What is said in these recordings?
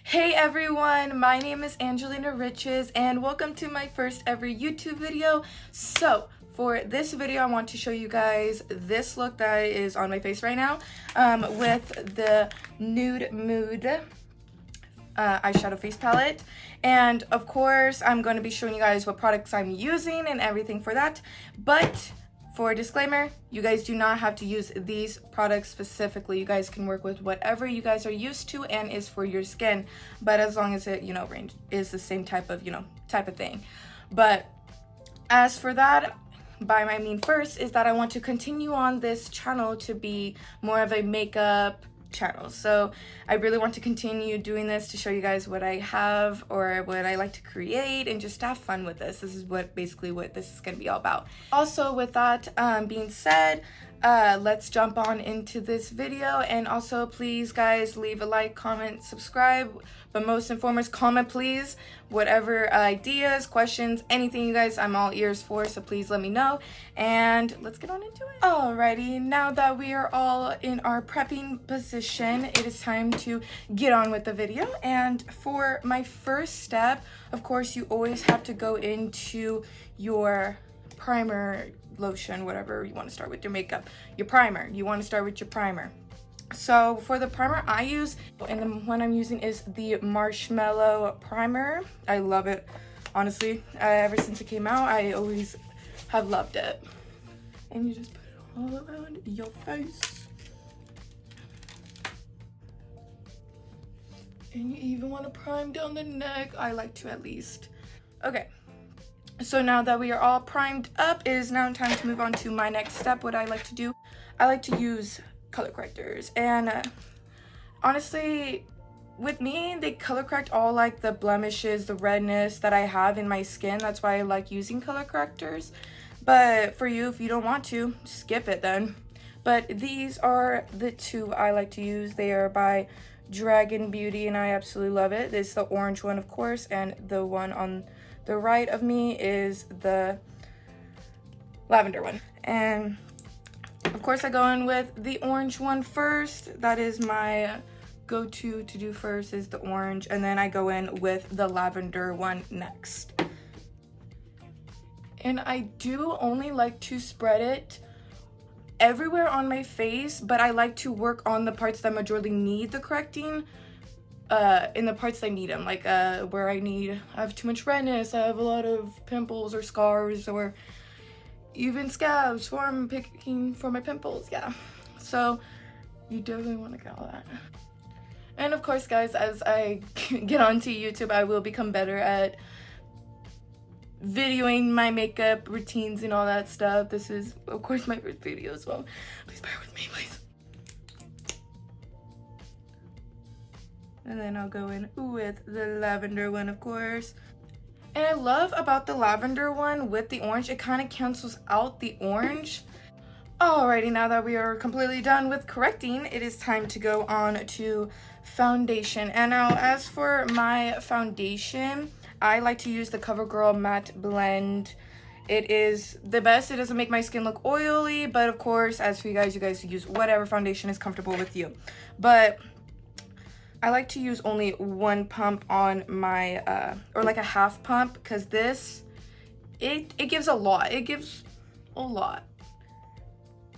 Hey everyone, my name is Angelina Riches and welcome to my first ever YouTube video. So for this video I want to show you guys this look that is on my face right now with the Nude Mood eyeshadow face palette. And of course I'm going to be showing you guys what products I'm using and everything for that. But for a disclaimer, you guys do not have to use these products specifically. You guys can work with whatever you guys are used to and is for your skin, but as long as it, range is the same type of thing. But as for that, by my mean first is that I want to continue on this channel to be more of a makeup channel. So I really want to continue doing this to show you guys what I have or what I like to create and just have fun with this. This is basically what this is going to be all about. Also, with that being said, let's jump on into this video. And also, please guys, leave a like, comment, subscribe, but most and foremost, comment please. Whatever ideas, questions, anything, you guys, I'm all ears for, so please let me know. And let's get on into it. Alrighty, now that we are all in our prepping position, it is time to get on with the video. And for my first step, of course, you always have to go into your primer, lotion, whatever you want to start with your makeup. Your primer, you want to start with your primer. So for the primer I use, and the one I'm using is the Marshmallow Primer. I love it, honestly. Ever since it came out, I always have loved it. And you just put it all around your face. And you even want to prime down the neck. I like to, at least. Okay. So now that we are all primed up, it is now time to move on to my next step. What I like to do, I like to use color correctors. And honestly, with me, they color correct all like the blemishes, the redness that I have in my skin. That's why I like using color correctors. But for you, if you don't want to, skip it then. But these are the two I like to use. They are by Dragon Beauty and I absolutely love it. This is the orange one, of course, and the one on the right of me is the lavender one. And of course I go in with the orange one first. That is my go-to to do first, is the orange, and then I go in with the lavender one next. And I do only like to spread it everywhere on my face, but I like to work on the parts that majorly need the correcting. In the parts I need them, like where I have too much redness, I have a lot of pimples or scars, or even scabs from picking for my pimples. Yeah, so you definitely want to get all that. And of course, guys, as I get onto YouTube, I will become better at videoing my makeup routines and all that stuff. This is, of course, my first video, so please bear with me, please. And then I'll go in with the lavender one, of course. And I love about the lavender one with the orange, it kind of cancels out the orange. Alrighty, now that we are completely done with correcting, it is time to go on to foundation. And now as for my foundation, I like to use the CoverGirl Matte Blend. It is the best. It doesn't make my skin look oily, but of course, as for you guys use whatever foundation is comfortable with you. But I like to use only one pump on my, or like a half pump, because this, it gives a lot. It gives a lot.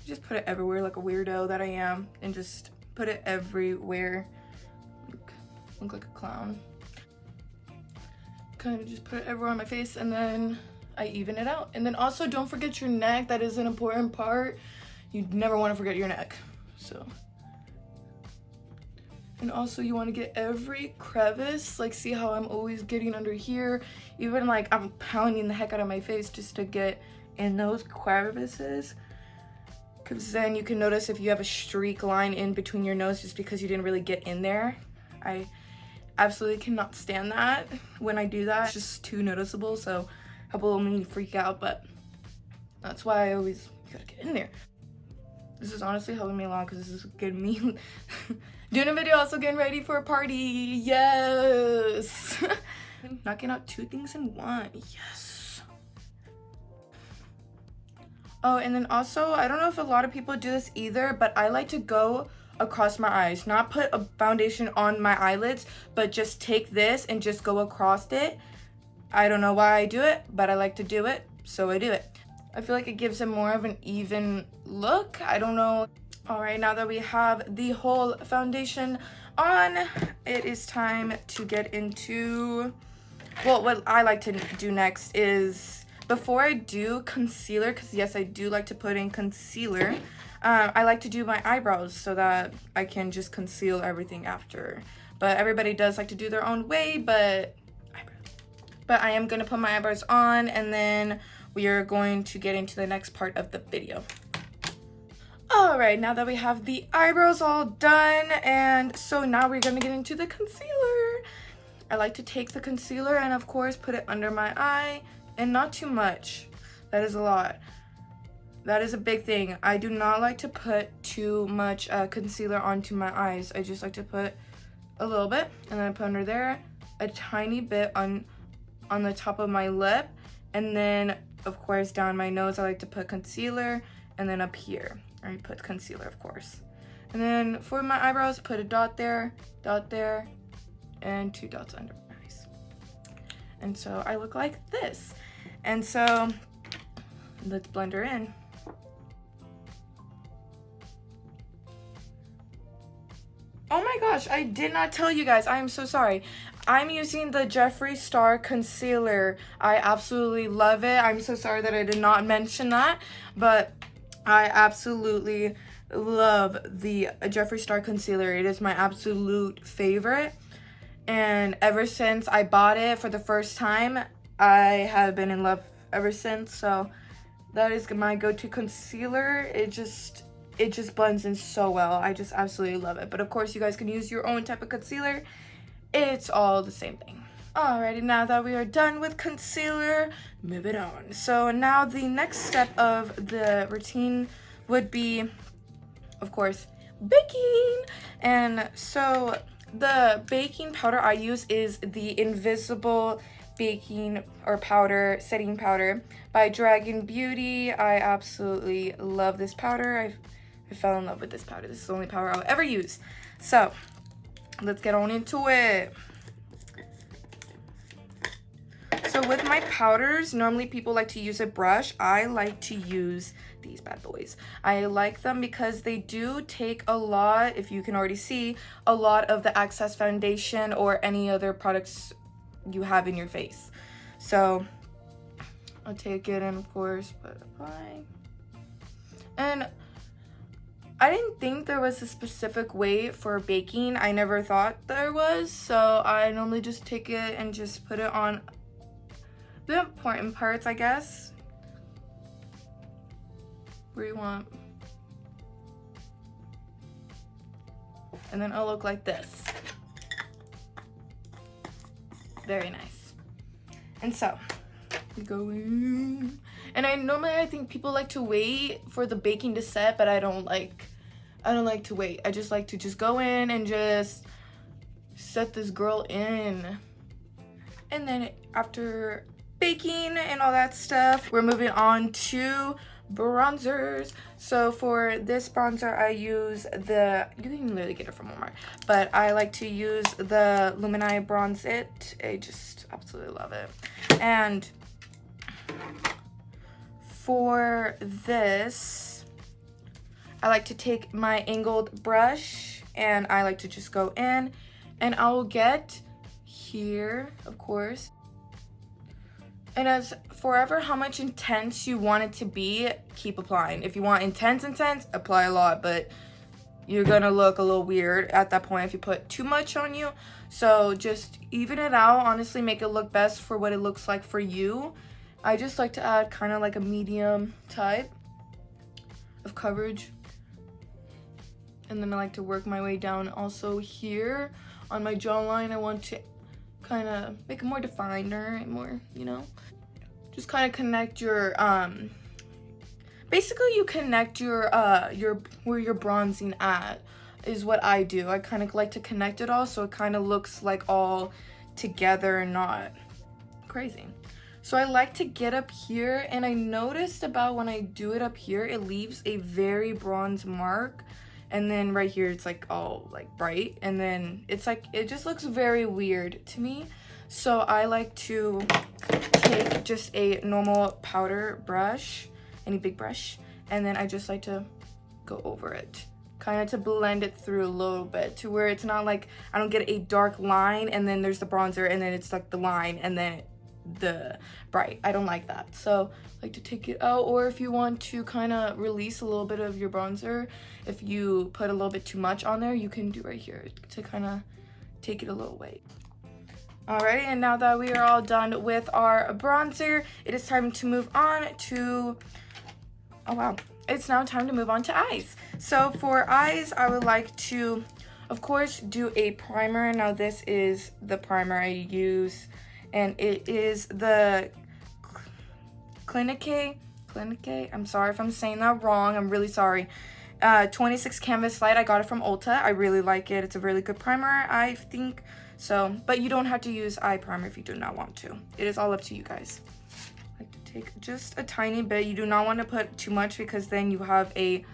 Just put it everywhere like a weirdo that I am, and just put it everywhere. Look like a clown. Kind of just put it everywhere on my face, and then I even it out. And then also don't forget your neck. That is an important part. You never want to forget your neck. So. And also you want to get every crevice, like see how I'm always getting under here, even like I'm pounding the heck out of my face just to get in those crevices, because then you can notice if you have a streak line in between your nose just because you didn't really get in there. I absolutely cannot stand that when I do that. It's just too noticeable, so people will make me freak out, but that's why I always gotta get in there. This is honestly helping me along because this is getting me doing a video, also getting ready for a party. Yes. Knocking out two things in one. Yes. Oh, and then also, I don't know if a lot of people do this either, but I like to go across my eyes. Not put a foundation on my eyelids, but just take this and just go across it. I don't know why I do it, but I like to do it, so I do it. I feel like it gives it more of an even look. I don't know. All right, now that we have the whole foundation on, it is time to get into, well, what I like to do next is, before I do concealer, because yes, I do like to put in concealer, I like to do my eyebrows so that I can just conceal everything after. But everybody does like to do their own way, but I am going to put my eyebrows on, and then we are going to get into the next part of the video. Alright, now that we have the eyebrows all done, and so now we're going to get into the concealer. I like to take the concealer and of course put it under my eye, and not too much. That is a lot. That is a big thing. I do not like to put too much concealer onto my eyes. I just like to put a little bit, and then I put under there, a tiny bit on the top of my lip, and then of course down my nose I like to put concealer, and then up here I put concealer, of course. And then for my eyebrows, put a dot there, and 2 dots under my eyes. And so I look like this. And so let's blend her in. Oh my gosh, I did not tell you guys. I am so sorry. I'm using the Jeffree Star concealer. I absolutely love it. I'm so sorry that I did not mention that, but I absolutely love the Jeffree Star concealer. It is my absolute favorite. And ever since I bought it for the first time, I have been in love ever since. So that is my go-to concealer. It just blends in so well. I just absolutely love it. But of course, you guys can use your own type of concealer. It's all the same thing. Alrighty, now that we are done with concealer, move it on. So now the next step of the routine would be, of course, baking. And so the baking powder I use is the Invisible Baking or Powder Setting Powder by Dragon Beauty. I absolutely love this powder. I fell in love with this powder. This is the only powder I'll ever use. So let's get on into it. So with my powders, normally people like to use a brush. I like to use these bad boys. I like them because they do take a lot, if you can already see, a lot of the excess foundation or any other products you have in your face. So I'll take it and of course apply. And I didn't think there was a specific way for baking. I never thought there was, so I normally just take it and just put it on the important parts, I guess, where you want. And then it'll look like this. Very nice. And so we go in. And I think people like to wait for the baking to set, but I don't like to wait. I just like to just go in and just set this girl in. And then after baking and all that stuff, we're moving on to bronzers. So for this bronzer, I use the, you can literally get it from Walmart, but I like to use the Lumini Bronze It. I just absolutely love it. And for this, I like to take my angled brush and I like to just go in, and I will get here, of course. And as forever how much intense you want it to be, keep applying. If you want intense, apply a lot, but you're gonna look a little weird at that point if you put too much on you. So just even it out, honestly, make it look best for what it looks like for you. I just like to add kind of like a medium type of coverage. And then I like to work my way down also here on my jawline. I want to kind of make it more defined or more, you know, just kind of connect your basically you connect your where you're bronzing at is what I do. I kind of like to connect it all so it kind of looks like all together and not crazy. So I like to get up here, and I noticed about when I do it up here, it leaves a very bronze mark. and then right here it's like all like bright, and then it's like it just looks very weird to me. So I like to take just a normal powder brush, any big brush, and then I just like to go over it, kind of to blend it through a little bit to where it's not like I don't get a dark line and then there's the bronzer and then it's like the line and then the bright. I don't like that. So I like to take it out, or if you want to kind of release a little bit of your bronzer, if you put a little bit too much on there, you can do right here to kind of take it a little way. Alrighty, and now that we are all done with our bronzer, it is time to move on to, oh wow, it's now time to move on to eyes. So for eyes, I would like to, of course, do a primer. Now this is the primer I use, and it is the Clinique, I'm sorry if I'm saying that wrong, I'm really sorry. 26 Canvas Light, I got it from Ulta. I really like it. It's a really good primer, I think. So, but you don't have to use eye primer if you do not want to. It is all up to you guys. I like to take just a tiny bit. You do not want to put too much because then you have a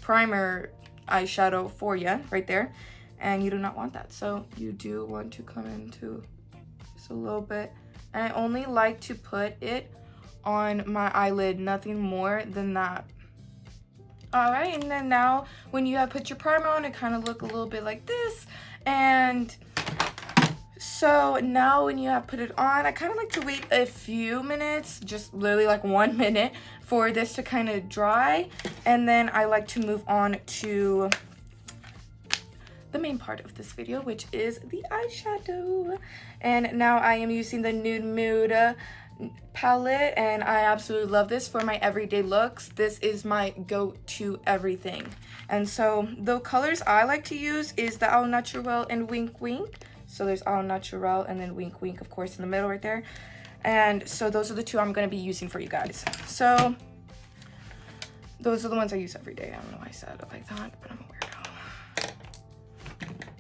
primer eyeshadow for you right there, and you do not want that. So you do want to come into just a little bit, and I only like to put it on my eyelid, nothing more than that. Alright, and then now when you have put your primer on, it kind of look a little bit like this. And so now when you have put it on, I kind of like to wait a few minutes, just literally like 1 minute, for this to kind of dry. And then I like to move on to the main part of this video, which is the eyeshadow. And now I am using the Nude palette, and I absolutely love this for my everyday looks. This is my go-to everything. And so the colors I like to use is the Au Naturel and Wink Wink. So there's Au Naturel and then Wink Wink, of course, in the middle right there. And so those are the two I'm going to be using for you guys. So those are the ones I use every day. I don't know why I said it like that, but I'm a weirdo.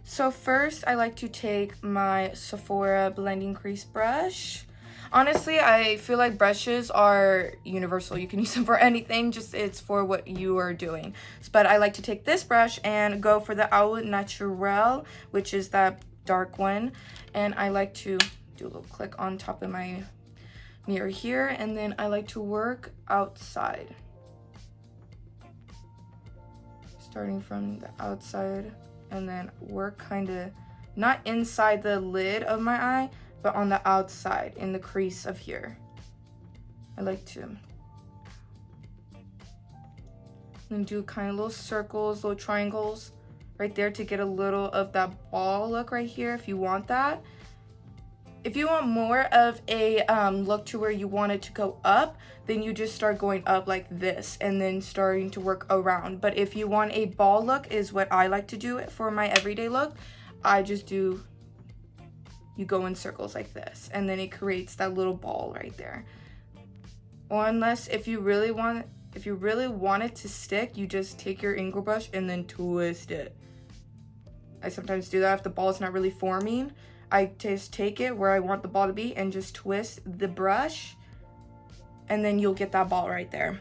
So first I like to take my Sephora blending crease brush. Honestly, I feel like brushes are universal. You can use them for anything, just it's for what you are doing. But I like to take this brush and go for the Au Naturel, which is that dark one. And I like to do a little click on top of my mirror here, and then I like to work outside. Starting from the outside, and then work kind of, not inside the lid of my eye, but on the outside, in the crease of here. I like to then do kind of little circles, little triangles right there to get a little of that ball look right here if you want that. If you want more of a look to where you want it to go up, then you just start going up like this and then starting to work around. But if you want a ball look, is what I like to do for my everyday look, I just do, you go in circles like this, and then it creates that little ball right there. Or unless if you really want it to stick, you just take your angle brush and then twist it. I sometimes do that if the ball is not really forming. I just take it where I want the ball to be and just twist the brush, and then you'll get that ball right there.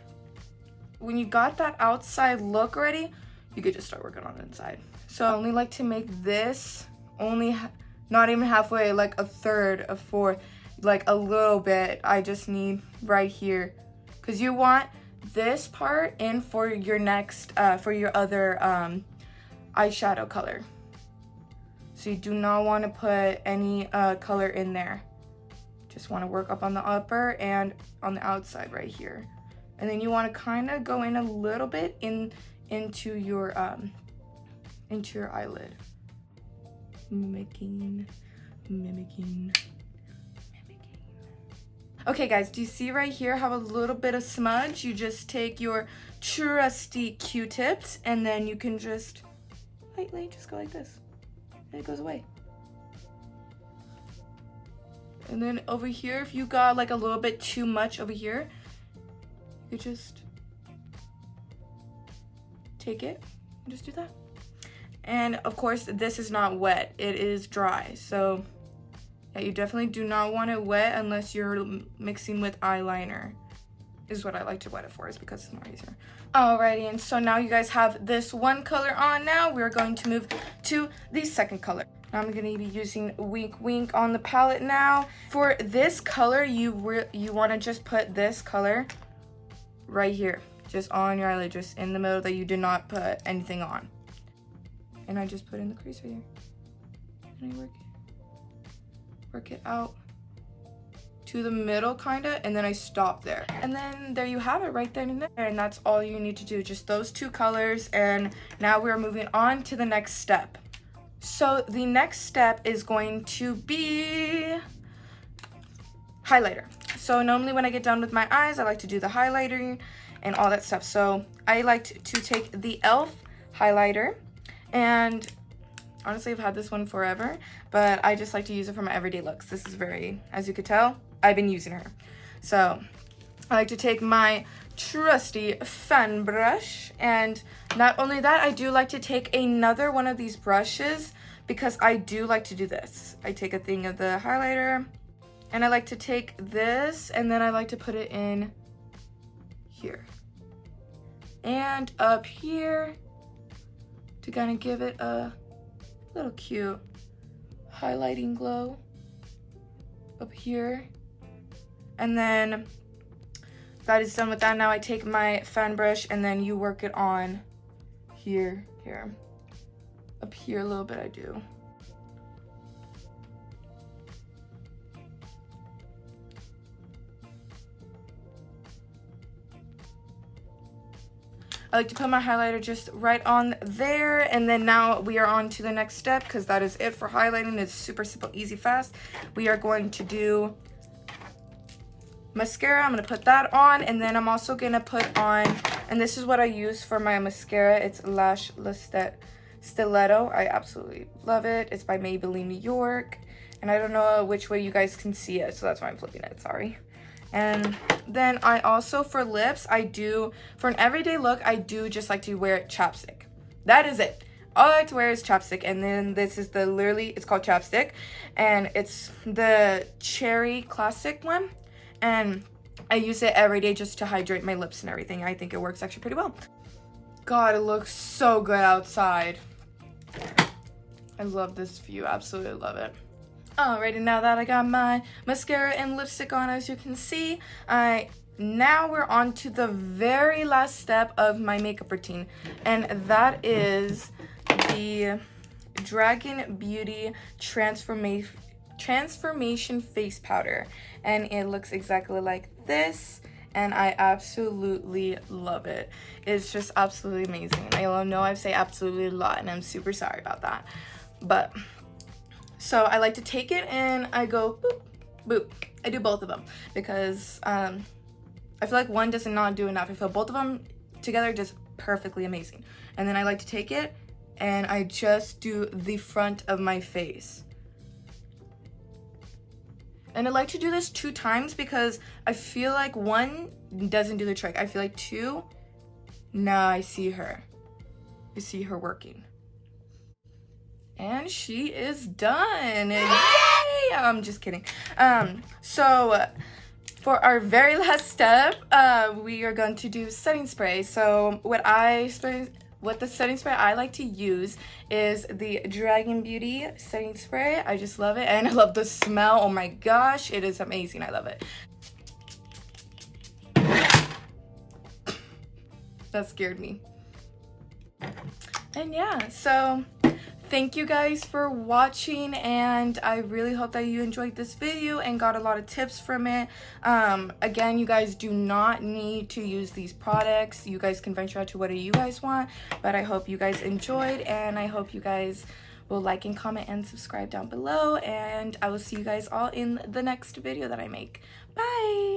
When you got that outside look ready, you could just start working on the inside. So I only like to make this only not even halfway, like a third, a fourth, like a little bit. I just need right here, because you want this part in for your next, for your other eyeshadow color. So you do not want to put any color in there. Just want to work up on the upper and on the outside right here. And then you want to kind of go in a little bit into your eyelid. Mimicking. Okay guys, do you see right here how a little bit of smudge? You just take your trusty Q-tips, and then you can just lightly just go like this, and it goes away. And then over here, if you got like a little bit too much over here, you just take it and just do that. And of course, this is not wet, it is dry. So yeah, you definitely do not want it wet unless you're mixing with eyeliner. is what I like to wet it for, is because it's more easier. Alrighty, and so now you guys have this one color on. Now we're going to move to the second color. Now I'm going to be using Wink Wink on the palette now. For this color, you want to just put this color right here, just on your eyelid, just in the middle, that you did not put anything on. And I just put in the crease right here. And I work it out to the middle kind of, and then I stop there. And then there you have it, right there and there. And that's all you need to do, just those two colors. And now we're moving on to the next step. So the next step is going to be highlighter. So normally when I get done with my eyes, I like to do the highlighter and all that stuff. So I like to take the e.l.f. highlighter, and honestly I've had this one forever, but I just like to use it for my everyday looks. This is very, as you could tell, I've been using her. So I like to take my trusty fan brush, and not only that, I do like to take another one of these brushes, because I do like to do this. I take a thing of the highlighter, and I like to take this, and then I like to put it in here and up here to kind of give it a little cute highlighting glow up here. And then that is done with that. Now I take my fan brush, and then you work it on here, up here a little bit. I do. I like to put my highlighter just right on there, and then now we are on to the next step, because that is it for highlighting. It's super simple, easy, fast. We are going to do mascara. I'm going to put that on, and then I'm also going to put on, and this is what I use for my mascara. It's Lash Stiletto. I absolutely love it. It's by Maybelline New York, and I don't know which way you guys can see it, so that's why I'm flipping it, sorry. And then I also, for lips, I do, for an everyday look, I do just like to wear chapstick. That is it. All I like to wear is chapstick. And then this is the, literally, it's called chapstick, and it's the Cherry Classic one. And I use it every day just to hydrate my lips and everything. I think it works actually pretty well. God, it looks so good outside. I love this view, absolutely love it. Alrighty, now that I got my mascara and lipstick on, as you can see, now we're on to the very last step of my makeup routine, and that is the Dragon Beauty Transformation Face Powder, and it looks exactly like this, and I absolutely love it. It's just absolutely amazing. I know I say absolutely a lot, and I'm super sorry about that, but so I like to take it and I go boop, boop. I do both of them because I feel like one does not do enough. I feel both of them together just perfectly amazing. And then I like to take it and I just do the front of my face. And I like to do this 2 times because I feel like 1 doesn't do the trick. I feel like 2, now I see her. I see her working. And she is done. Yay! I'm just kidding. So for our very last step, we are going to do setting spray. So what the setting spray I like to use is the Dragon Beauty setting spray. I just love it, and I love the smell. Oh my gosh, it is amazing. I love it. That scared me. And yeah, so thank you guys for watching, and I really hope that you enjoyed this video and got a lot of tips from it. Again, you guys do not need to use these products. You guys can venture out to whatever you guys want, but I hope you guys enjoyed, and I hope you guys will like and comment and subscribe down below, and I will see you guys all in the next video that I make. Bye!